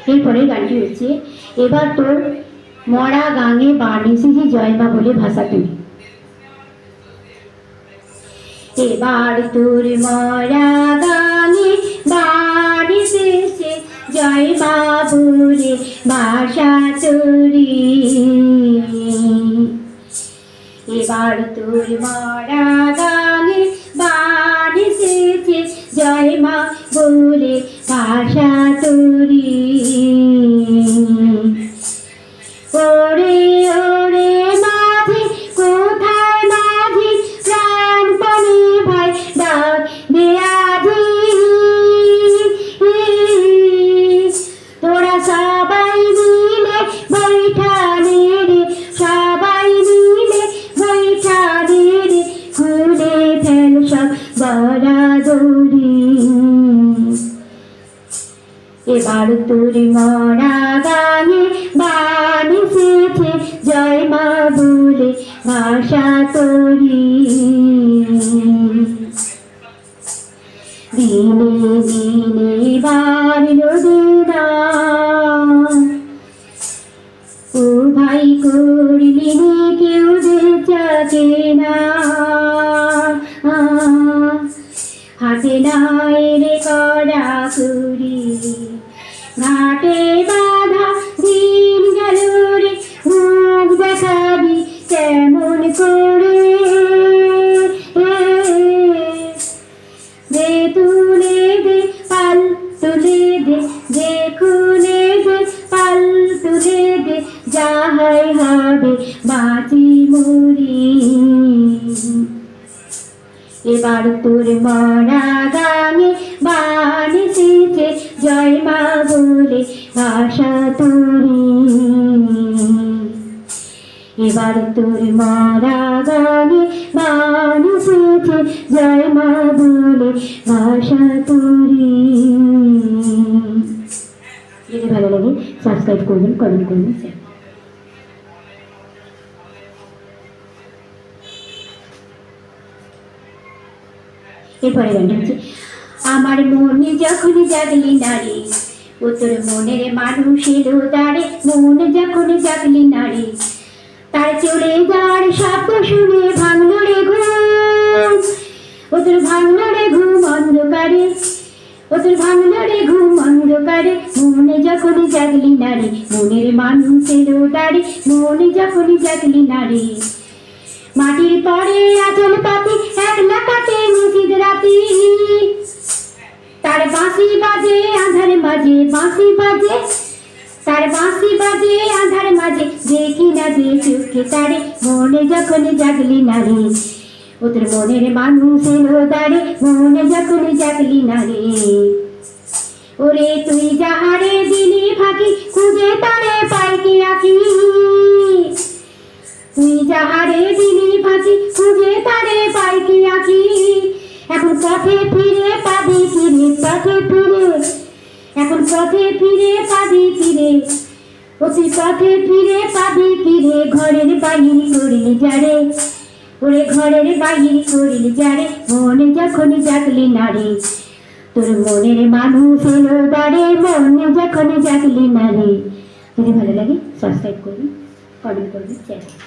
এরপরে গানটি হচ্ছে এবার তোর মরা গাঙে বান এসেছে জয়মা বলে ভাষা তুলি। এবার তোর মরা গাঙে বান এসেছে জয়মা বলে ভাষা তুলি। এবার তোর মরা গাঙে বান এসেছে জয়মা বলে ভাষা তুলি। ওরে ওরে মাঝি কোথায় মাঝি প্রাণপণে ভাই ডাক দে আজি। তোরা সবাই মিলে বৈঠা নে রে, সবাই মিলে বৈঠা নে রে, খুলে ফেল সব বরাদরি। এবার তোর মরা গাঙে বান এসেছে জয়মা বলে ভাষা তোরি। দিনে দিনে বাড়ল দিনা ও ভাই করলি নে কেউ বেচাকে না। হাতে নাই রে কড়া কুড়ি ঘাটে বাধা দিন গেল রে, মুখ দেখাবি কেমন করে। দে তুলে দে পাল তুলে দে, দে খুলে দে পাল তুলে দে, যাহাই হবে বাঁচি মরি। এবার তোর মরা গাঙে বান এসেছে জয়মা বলে ভাষা তোরি। এবার তোর মরা গাঙে বান এসেছে জয়মা বলে ভাষা তোরি। যদি ভালো লাগে সাবস্ক্রাইব করবেন, কমেন্ট করবেন, শেয়ার। এরপরে গানটা হচ্ছে আমার মনে যখন জাগলি নারী ও তোর মনের মানুষ এলো দাঁড়ে, মন যখন জাগলি নারী তার চলে যাওয়ার শব্দ শুনে ভাঙলো রে ঘুম, ও তোর ভাঙলো রে ঘুম অন্ধকারে, ও তোর ভাঙলো রে ঘুম অন্ধকারে। মনে যখন জাগলি নারী মনের মানুষ এলো দাঁড়ে, মন যখন জাগলি নারী। মাটির পরে আচল পাতি একলা কাটে নিশিদ রাতি, তার বাঁশি বাজে আধার মাঝে, বাঁশি বাজে তার বাঁশি বাজে আধার মাঝে, দেখি না যে চোখে তারে। মনে যখন জাগলি নারী ও তোর মনের মানুষ এলো দাঁড়ে, মনে যখন জাগলি নারী। ওরে তুই যাহারে দিলি ফাঁকি খুঁজে তারে পাই কি আঁকি, তুই যাহারে দিলি ফাঁকি খুঁজে তারে পাই কি আঁকি। এখন পথে ফিরে পাবি কিরে, পথে ফিরে এখন পথে ফিরে পাবি কিরে, ও তুই পথে ফিরে পাবি কিরে। ঘরের বাহির করিলি যারে, ওরে ঘরের বাহির করিলি যারে, মনে যখন জাগলি নারী তোর মনের মানুষ এলো দাঁড়ে, মনে যখন জাগলি নারী। যদি ভালো লাগে সাবস্ক্রাইব করুন, কমেন্ট করবেন, শেয়ার।